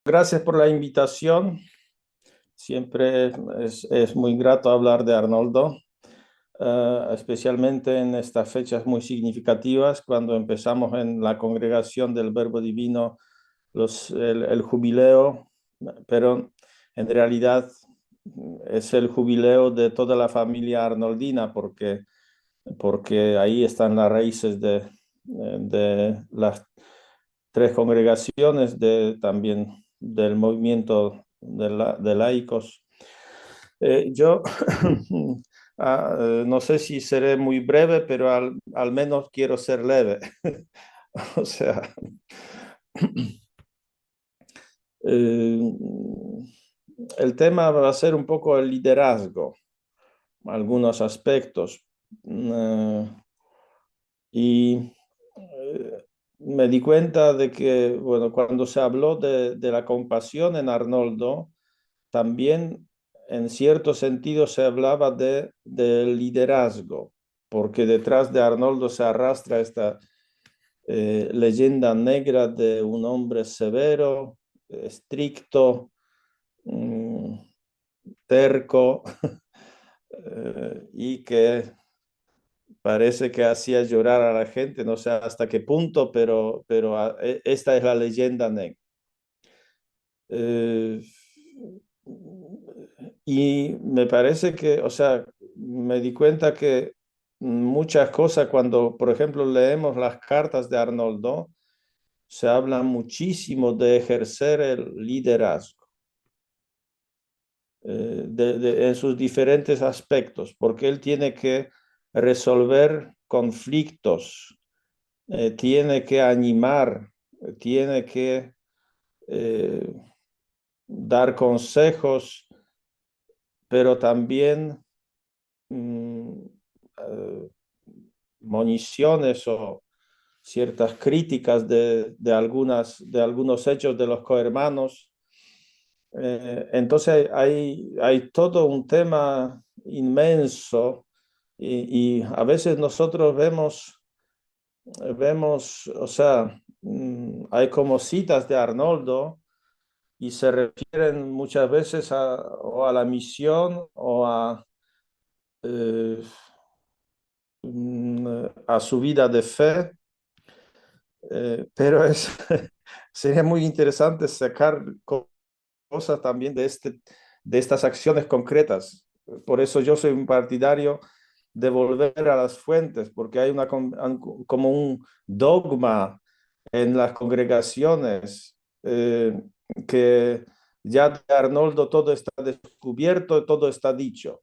Gracias por la invitación. Siempre es muy grato hablar de Arnoldo, especialmente en estas fechas muy significativas, cuando empezamos en la congregación del Verbo Divino el jubileo, pero en realidad es el jubileo de toda la familia arnoldina, porque ahí están las raíces de las tres congregaciones también del movimiento de laicos. Yo no sé si seré muy breve, pero al menos quiero ser leve. O sea, eh, el tema va a ser un poco el liderazgo, algunos aspectos. Y me di cuenta de que, bueno, cuando se habló de la compasión en Arnoldo, también en cierto sentido se hablaba de liderazgo, porque detrás de Arnoldo se arrastra esta leyenda negra de un hombre severo, estricto, mm, terco, y que parece que hacía llorar a la gente, no sé hasta qué punto, pero esta es la leyenda negra. Eh, y me parece que, o sea, me di cuenta que muchas cosas, cuando, por ejemplo, leemos las cartas de Arnoldo, se habla muchísimo de ejercer el liderazgo en sus diferentes aspectos, porque él tiene que resolver conflictos, tiene que animar, tiene que eh, dar consejos, pero también mm, eh, moniciones o ciertas críticas de algunos hechos de los cohermanos. Entonces hay todo un tema inmenso y a veces nosotros vemos, o sea, hay como citas de Arnoldo y se refieren muchas veces o a la misión o eh, a su vida de fe, pero sería muy interesante sacar cosas también de estas acciones concretas. Por eso yo soy un partidario de volver a las fuentes, porque hay como un dogma en las congregaciones que ya de Arnoldo todo está descubierto, todo está dicho.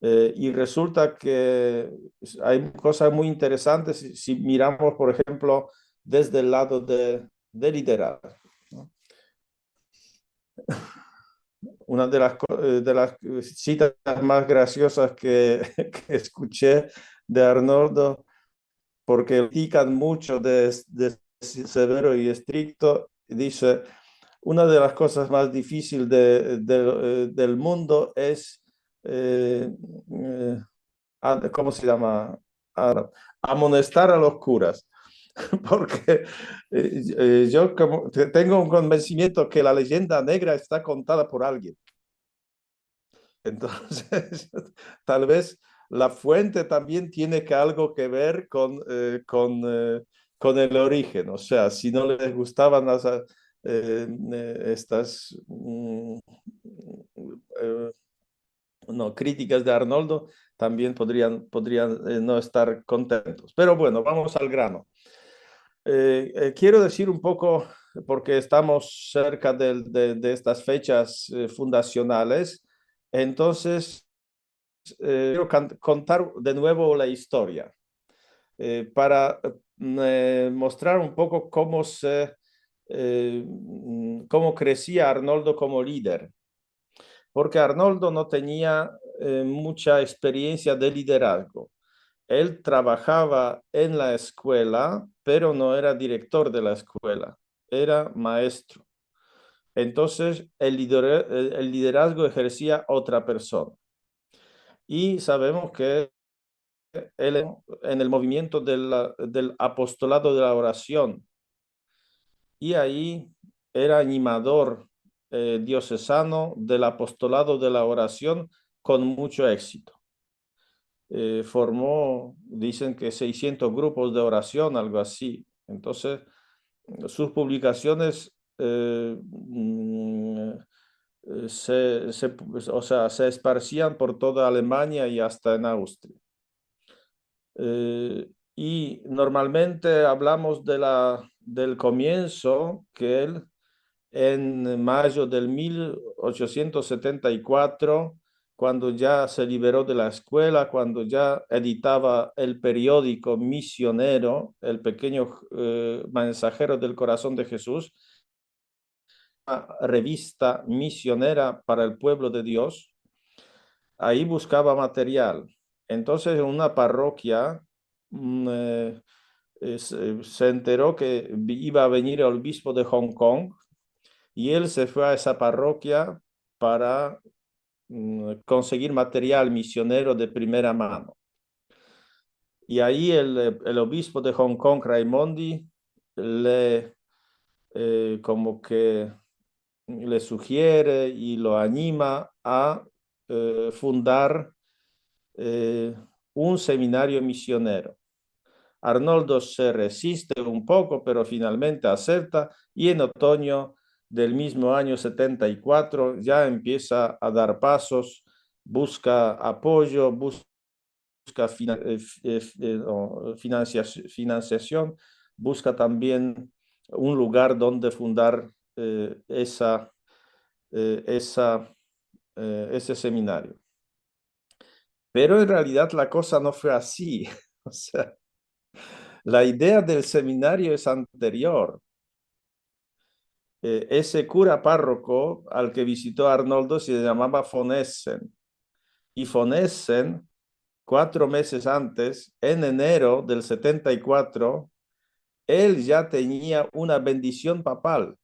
Y resulta que hay cosas muy interesantes si miramos, por ejemplo, desde el lado de liderazgo, ¿no? Una de las citas más graciosas que escuché de Arnoldo, porque critican mucho de severo y estricto, dice, una de las cosas más difíciles del mundo es eh, ¿cómo se llama? Amonestar a los curas, porque yo tengo un convencimiento que la leyenda negra está contada por alguien. Entonces, tal vez la fuente también tiene que algo que ver con el origen. O sea, si no les gustaban estas eh, no, críticas de Arnoldo, también podrían no estar contentos. Pero bueno, vamos al grano. Quiero decir un poco, porque estamos cerca de estas fechas fundacionales, entonces quiero contar de nuevo la historia para mostrar un poco cómo crecía Arnoldo como líder, porque Arnoldo no tenía mucha experiencia de liderazgo. Él trabajaba en la escuela, pero no era director de la escuela, era maestro. Entonces, el liderazgo ejercía otra persona. Y sabemos que él en el movimiento del apostolado de la oración. Y ahí era animador diocesano del apostolado de la oración con mucho éxito. Formó, dicen que 600 grupos de oración, algo así. Entonces, sus publicaciones o sea, se esparcían por toda Alemania y hasta en Austria. Y normalmente hablamos del comienzo, que él en mayo del 1874, cuando ya se liberó de la escuela, cuando ya editaba el periódico misionero, el pequeño mensajero del corazón de Jesús, una revista misionera para el pueblo de Dios, ahí buscaba material. Entonces, en una parroquia se enteró que iba a venir el obispo de Hong Kong y él se fue a esa parroquia para conseguir material misionero de primera mano. Y ahí el obispo de Hong Kong, Raimondi, como que le sugiere y lo anima a fundar un seminario misionero. Arnoldo se resiste un poco, pero finalmente acepta y en otoño del mismo año 74 ya empieza a dar pasos, busca apoyo, busca financiación, busca también un lugar donde fundar ese seminario. Pero en realidad la cosa no fue así. O sea, la idea del seminario es anterior. Ese cura párroco al que visitó Arnoldo se llamaba von Essen. Y von Essen, 4 meses antes, en enero del 74, él ya tenía una bendición papal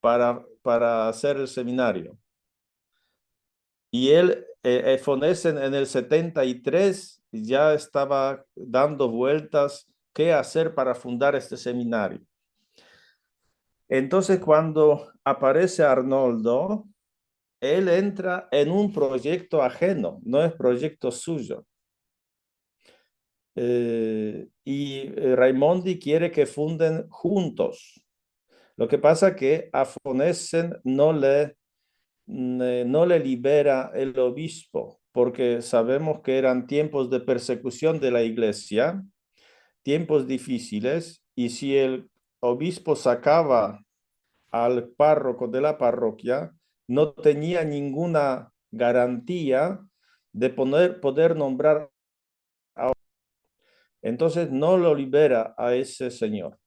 para hacer el seminario. Y él, von Essen, en el 73 ya estaba dando vueltas qué hacer para fundar este seminario. Entonces, cuando aparece Arnoldo, él entra en un proyecto ajeno, no es proyecto suyo. Raimondi quiere que funden juntos. Lo que pasa que a von Essen no le libera el obispo, porque sabemos que eran tiempos de persecución de la iglesia, tiempos difíciles, y si el obispo sacaba al párroco de la parroquia, no tenía ninguna garantía de poder nombrar a otro. Entonces no lo libera a ese señor.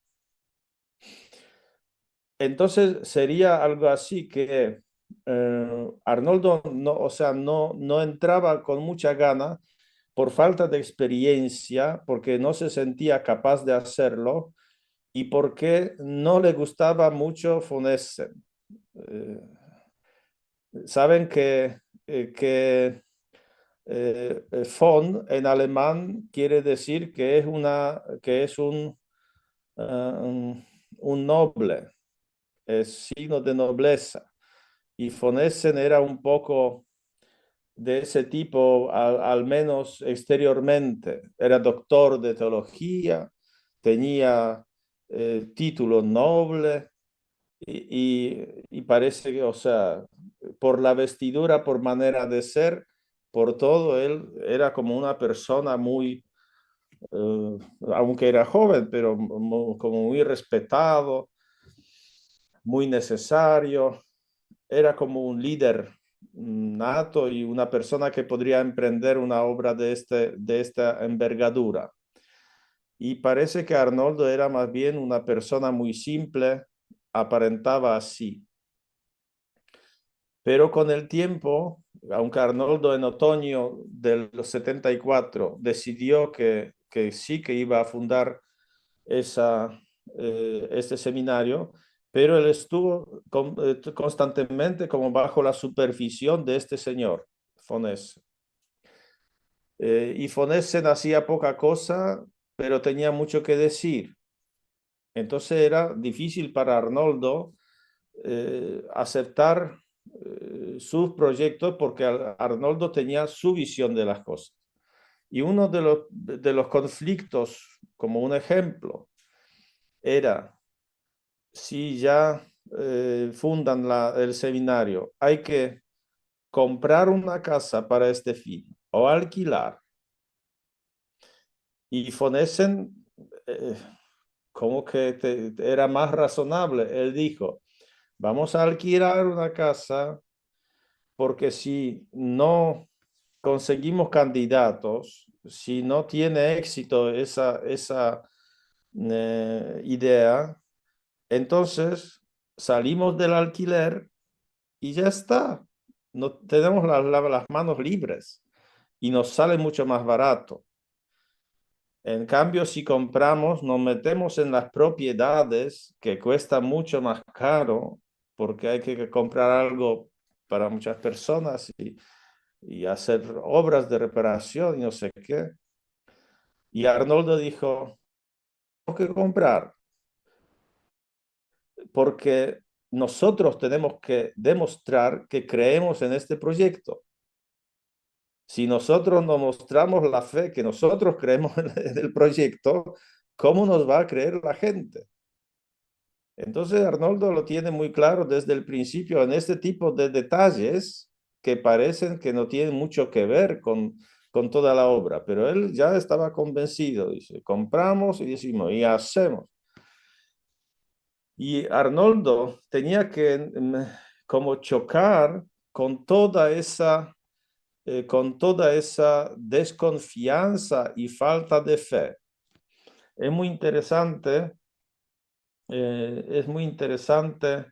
Entonces sería algo así que Arnoldo no, o sea, no entraba con mucha gana por falta de experiencia, porque no se sentía capaz de hacerlo y porque no le gustaba mucho von Essen. Saben que von en alemán quiere decir que es un noble, es signo de nobleza. Y von Essen era un poco de ese tipo, al menos exteriormente. Era doctor de teología, tenía título noble y parece que, o sea, por la vestidura, por manera de ser, por todo, él era como una persona muy, aunque era joven, pero como muy respetado, muy necesario. Era como un líder nato y una persona que podría emprender una obra de esta envergadura. Y parece que Arnoldo era más bien una persona muy simple, aparentaba así. Pero con el tiempo, aunque Arnoldo en otoño del 74 decidió que sí que iba a fundar este seminario, pero él estuvo constantemente como bajo la supervisión de este señor, von Essen. Y von Essen hacía poca cosa, pero tenía mucho que decir. Entonces era difícil para Arnoldo aceptar sus proyectos porque Arnoldo tenía su visión de las cosas. Y uno de los conflictos, como un ejemplo, era si ya fundan el seminario, hay que comprar una casa para este fin o alquilar. Y von Essen, como que era más razonable. Él dijo, vamos a alquilar una casa porque si no conseguimos candidatos, si no tiene éxito esa idea, entonces salimos del alquiler y ya está. No tenemos las manos libres y nos sale mucho más barato. En cambio, si compramos, nos metemos en las propiedades que cuesta mucho más caro porque hay que comprar algo para muchas personas y hacer obras de reparación y no sé qué. Y Arnoldo dijo, tengo que comprar porque nosotros tenemos que demostrar que creemos en este proyecto. Si nosotros no mostramos la fe que nosotros creemos en el proyecto, ¿cómo nos va a creer la gente? Entonces Arnoldo lo tiene muy claro desde el principio en este tipo de detalles que parecen que no tienen mucho que ver con toda la obra, pero él ya estaba convencido, dice, compramos y decimos, y hacemos. Y Arnoldo tenía que como chocar con toda esa desconfianza y falta de fe. Es muy interesante, es muy interesante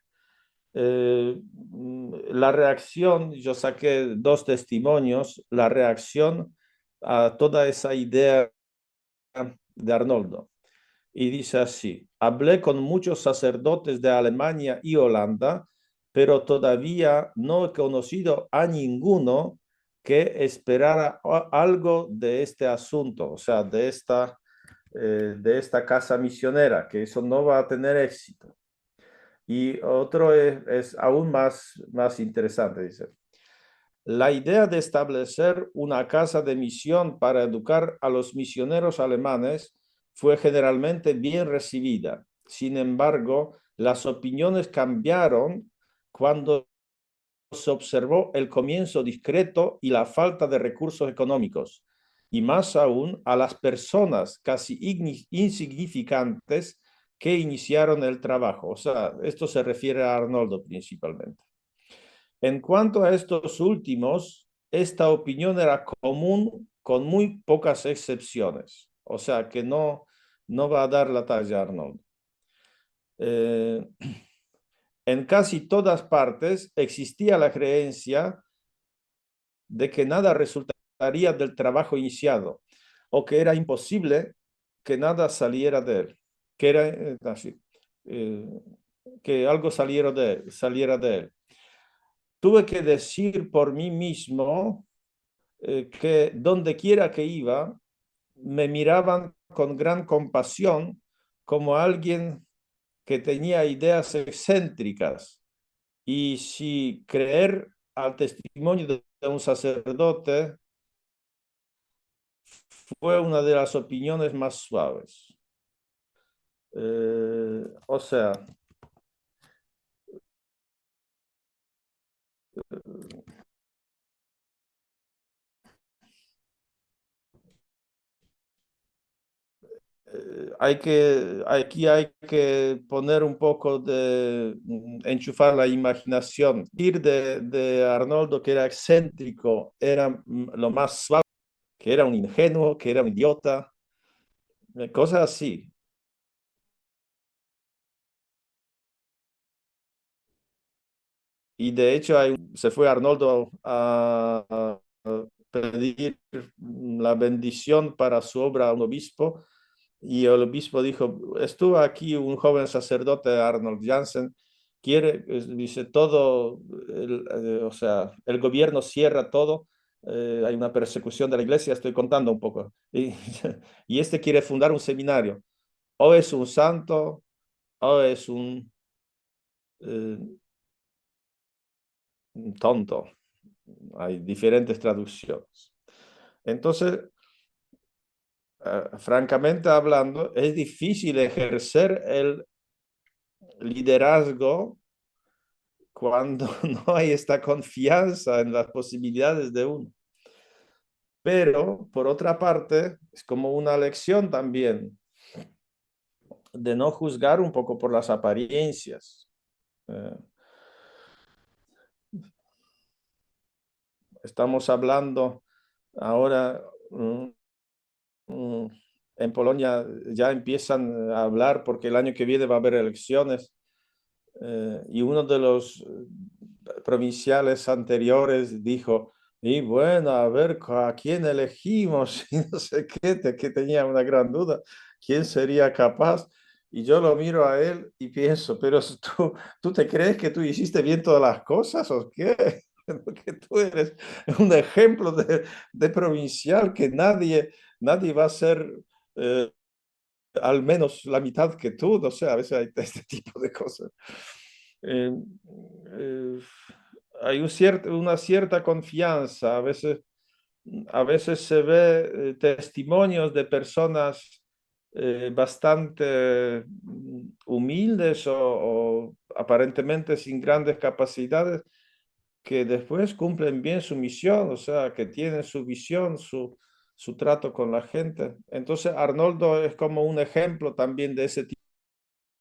la reacción, yo saqué dos testimonios, la reacción a toda esa idea de Arnoldo. Y dice así, hablé con muchos sacerdotes de Alemania y Holanda, pero todavía no he conocido a ninguno que esperara algo de este asunto, o sea, de esta casa misionera, que eso no va a tener éxito. Y otro es aún más interesante, dice. La idea de establecer una casa de misión para educar a los misioneros alemanes fue generalmente bien recibida. Sin embargo, las opiniones cambiaron cuando se observó el comienzo discreto y la falta de recursos económicos, y más aún a las personas casi insignificantes que iniciaron el trabajo. O sea, esto se refiere a Arnoldo principalmente. En cuanto a estos últimos, esta opinión era común con muy pocas excepciones. O sea, que no va a dar la talla Arnold. En casi todas partes existía la creencia de que nada resultaría del trabajo iniciado o que era imposible que nada saliera de él, que era así, que algo saliera de él. Tuve que decir por mí mismo que donde quiera que iba, me miraban con gran compasión como alguien que tenía ideas excéntricas. Y si creer al testimonio de un sacerdote fue una de las opiniones más suaves. O sea, aquí hay que poner un poco de enchufar la imaginación. Ir de Arnoldo, que era excéntrico, era lo más suave, que era un ingenuo, que era un idiota, cosas así. Y de hecho se fue Arnoldo a pedir la bendición para su obra a un obispo. Y el obispo dijo, estuvo aquí un joven sacerdote, Arnold Jansen, dice, todo, o sea, el gobierno cierra todo, hay una persecución de la iglesia, estoy contando un poco. Y este quiere fundar un seminario. O es un santo, o es un eh, tonto. Hay diferentes traducciones. Entonces, francamente hablando, es difícil ejercer el liderazgo cuando no hay esta confianza en las posibilidades de uno. Pero, por otra parte, es como una lección también de no juzgar un poco por las apariencias. Eh, Estamos hablando ahora, mm, en Polonia ya empiezan a hablar porque el año que viene va a haber elecciones, y uno de los provinciales anteriores dijo, y bueno, a ver a quién elegimos, y no sé qué, que tenía una gran duda, quién sería capaz. Y yo lo miro a él y pienso, pero ¿tú te crees que tú hiciste bien todas las cosas o qué? Porque tú eres un ejemplo de provincial que nadie va a ser eh, al menos la mitad que tú, no sé, a veces hay este tipo de cosas. Eh, eh, Hay una cierta confianza, a veces se ve testimonios de personas bastante humildes o aparentemente sin grandes capacidades, que después cumplen bien su misión, o sea, que tienen su visión, su trato con la gente. Entonces, Arnoldo es como un ejemplo también de ese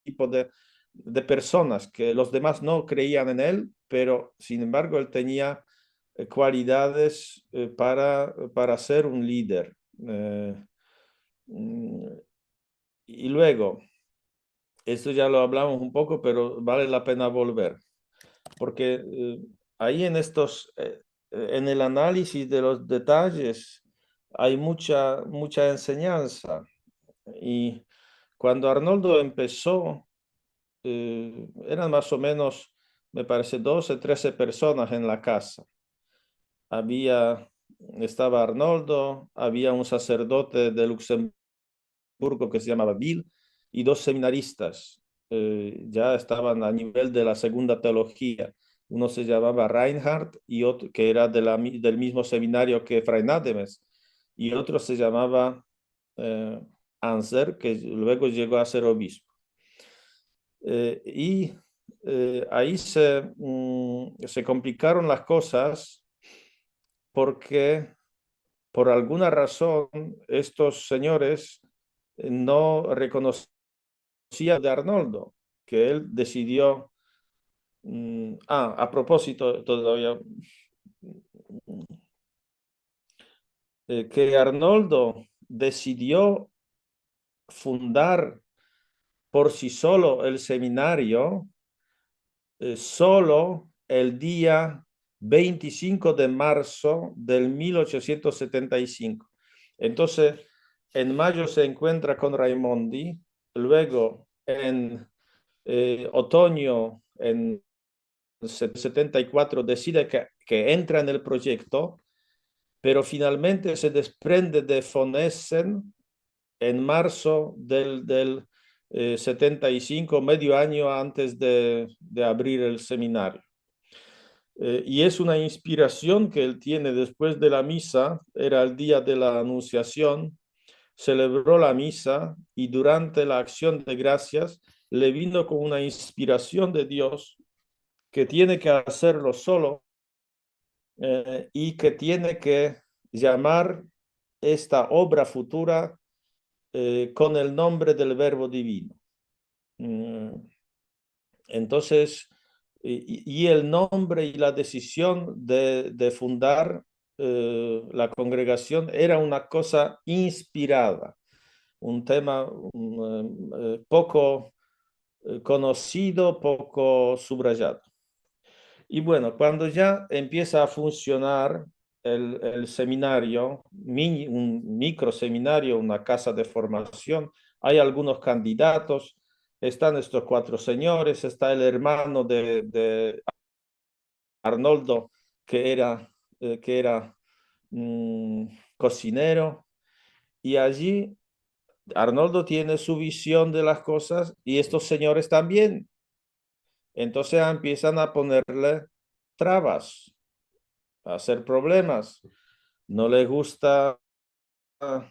tipo de personas que los demás no creían en él, pero sin embargo él tenía cualidades para ser un líder. Eh, mm, y luego, esto ya lo hablamos un poco, pero vale la pena volver, porque ahí en el análisis de los detalles hay mucha enseñanza. Y cuando Arnoldo empezó, eran más o menos, me parece, 12, 13 personas en la casa. Había, estaba Arnoldo, había un sacerdote de Luxemburgo que se llamaba Bill y dos seminaristas. Ya estaban a nivel de la segunda teología. Uno se llamaba Reinhardt y otro que era del mismo seminario que Fray Nádemes, y otro se llamaba eh, Anser, que luego llegó a ser obispo. Y ahí se complicaron las cosas porque por alguna razón estos señores no reconocían de Arnoldo, que él decidió, a propósito todavía, que Arnoldo decidió fundar por sí solo el seminario solo el día 25 de marzo del 1875. Entonces, en mayo se encuentra con Raimondi, luego en otoño, en 74, decide que entra en el proyecto, pero finalmente se desprende de von Essen en marzo del 75, medio año antes de abrir el seminario. Y es una inspiración que él tiene después de la misa, era el día de la Anunciación, celebró la misa y durante la acción de gracias le vino con una inspiración de Dios que tiene que hacerlo solo, y que tiene que llamar esta obra futura con el nombre del Verbo Divino. Mm, Entonces, y el nombre y la decisión de fundar la congregación era una cosa inspirada, un tema poco conocido, poco subrayado. Y bueno, cuando ya empieza a funcionar el seminario, un micro seminario, una casa de formación, hay algunos candidatos, están estos cuatro señores, está el hermano de Arnoldo, que era mm, cocinero, y allí Arnoldo tiene su visión de las cosas y estos señores también. Entonces empiezan a ponerle trabas, a hacer problemas. No les gusta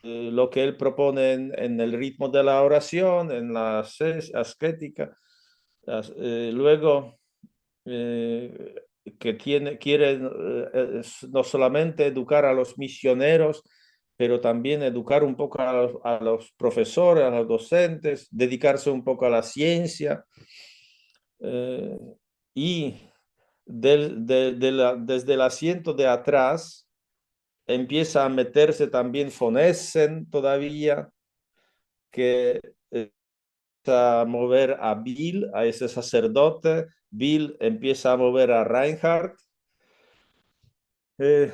lo que él propone en el ritmo de la oración, en la ascética. Luego, eh, que quiere no solamente educar a los misioneros, pero también educar un poco a los profesores, a los docentes, dedicarse un poco a la ciencia. eh, y desde el asiento de atrás empieza a meterse también von Essen todavía, que a mover a Bill, a ese sacerdote. Bill empieza a mover a Reinhardt. Eh,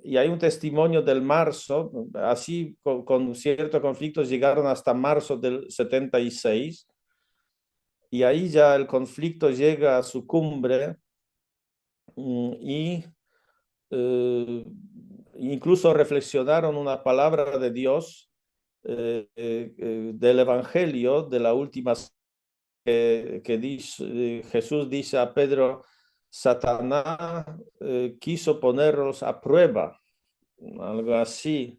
y hay un testimonio del marzo, así con ciertos conflictos llegaron hasta marzo del 76, y ahí ya el conflicto llega a su cumbre y incluso reflexionaron una palabra de Dios del Evangelio de la última que dice, Jesús dice a Pedro, Satanás quiso ponerlos a prueba, algo así.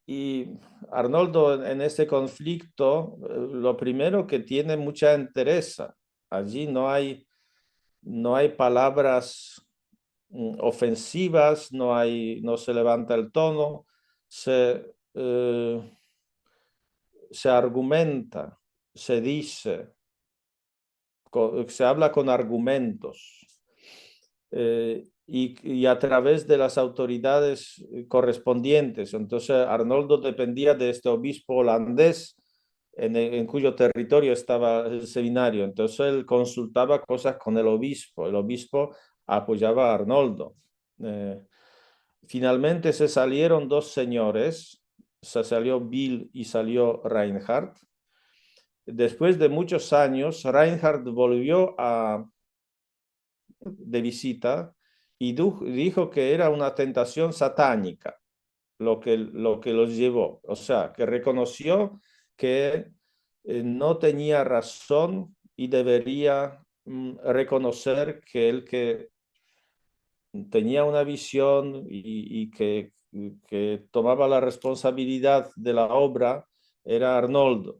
Y Arnoldo en este conflicto, lo primero que tiene mucha entereza. Allí no hay palabras ofensivas, no se levanta el tono, se argumenta, se dice, se habla con argumentos. Y a través de las autoridades correspondientes. Entonces, Arnoldo dependía de este obispo holandés en cuyo territorio estaba el seminario. Entonces, él consultaba cosas con el obispo apoyaba a Arnoldo. Finalmente se salieron dos señores, se salió Bill y salió Reinhardt. Después de muchos años, Reinhardt volvió de visita y dijo que era una tentación satánica lo que los llevó. O sea, que reconoció que no tenía razón y debería reconocer que el que tenía una visión y que tomaba la responsabilidad de la obra era Arnoldo.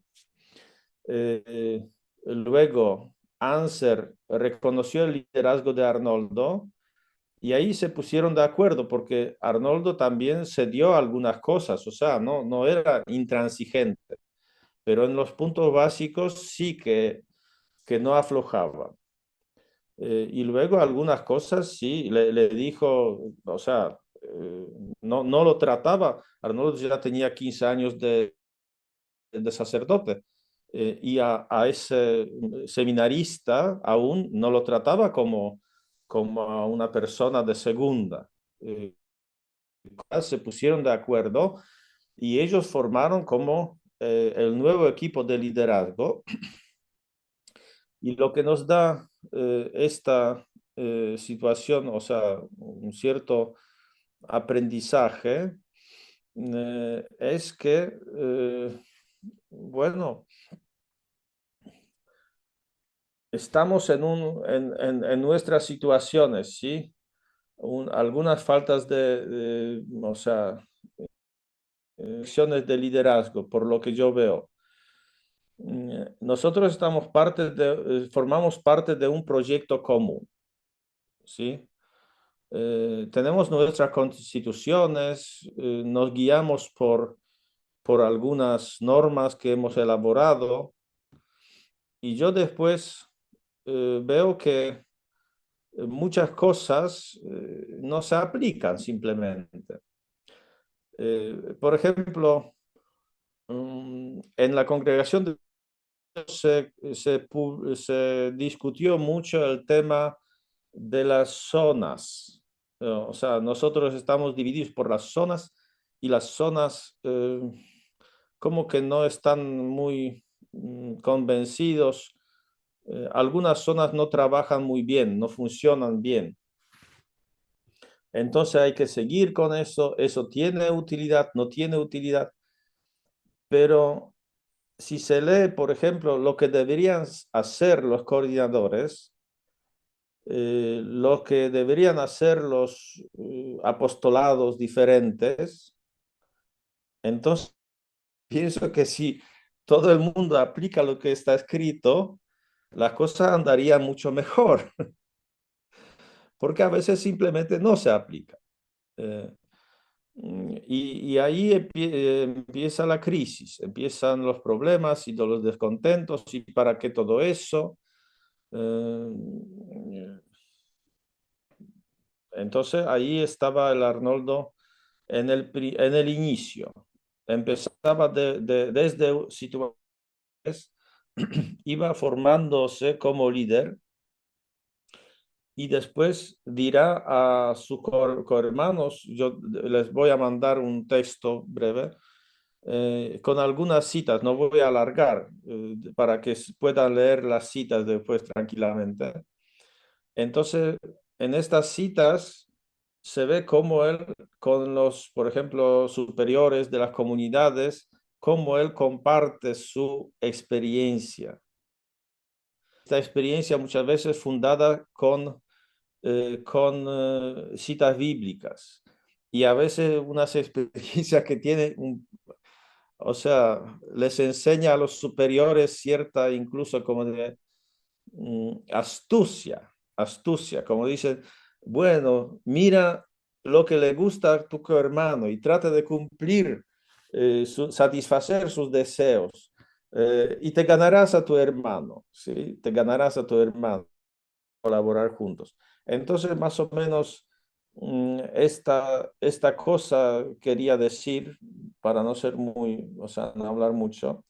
Luego, Anser reconoció el liderazgo de Arnoldo y ahí se pusieron de acuerdo porque Arnoldo también cedió algunas cosas, o sea, no era intransigente, pero en los puntos básicos sí que no aflojaba. Y luego algunas cosas sí, le dijo, o sea, no lo trataba. Arnoldo ya tenía 15 años de sacerdote y a ese seminarista aún no lo trataba como a una persona de segunda. Se pusieron de acuerdo y ellos formaron como el nuevo equipo de liderazgo. Y lo que nos da esta situación, o sea, un cierto aprendizaje, es que, bueno, estamos en nuestras situaciones, ¿sí? Algunas faltas o sea, acciones de liderazgo, por lo que yo veo. Nosotros formamos parte de un proyecto común, ¿sí? Tenemos nuestras constituciones, nos guiamos por algunas normas que hemos elaborado y yo después veo que muchas cosas no se aplican simplemente. Por ejemplo, en la congregación se discutió mucho el tema de las zonas. O sea, nosotros estamos divididos por las zonas y las zonas como que no están muy convencidos. Algunas zonas no trabajan muy bien, no funcionan bien. Entonces hay que seguir con eso. Eso tiene utilidad, no tiene utilidad, pero si se lee, por ejemplo, lo que deberían hacer los coordinadores, lo que deberían hacer los apostolados diferentes, entonces pienso que si todo el mundo aplica lo que está escrito, la cosa andaría mucho mejor, porque a veces simplemente no se aplica. Eh, y ahí empieza la crisis, empiezan los problemas y los descontentos y para qué todo eso. Eh, entonces ahí estaba el Arnoldo en el inicio. Empezaba desde situaciones, iba formándose como líder y después dirá a sus cohermanos, yo les voy a mandar un texto breve con algunas citas, no voy a alargar para que puedan leer las citas después tranquilamente. Entonces, en estas citas se ve cómo él, con los, por ejemplo, superiores de las comunidades, cómo él comparte su experiencia. Esta experiencia muchas veces fundada con citas bíblicas y a veces unas experiencias que tiene o sea, les enseña a los superiores cierta incluso como de astucia, como dicen, bueno, mira lo que le gusta a tu hermano y trata de cumplir, satisfacer sus deseos y te ganarás a tu hermano, ¿sí? Te ganarás a tu hermano, colaborar juntos. Entonces, más o menos, esta cosa quería decir, para no ser muy, o sea, no hablar mucho,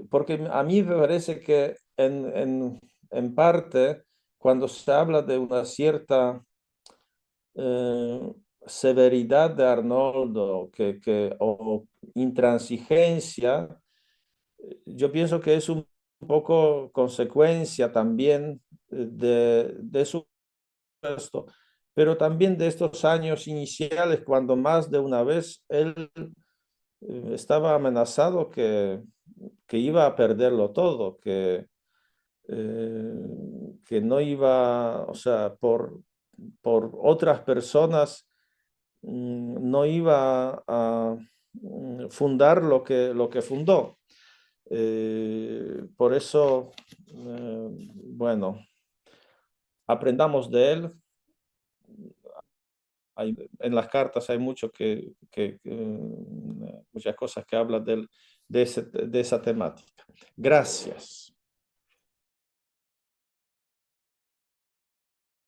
porque a mí me parece que en parte, cuando se habla de una cierta eh, severidad de Arnoldo o intransigencia, yo pienso que es un poco consecuencia también de su puesto, pero también de estos años iniciales, cuando más de una vez él estaba amenazado que iba a perderlo todo, eh, que no iba, o sea, por otras personas no iba a fundar lo que fundó. Por eso, bueno, aprendamos de él. En las cartas hay mucho muchas cosas que hablan de esa temática. Gracias.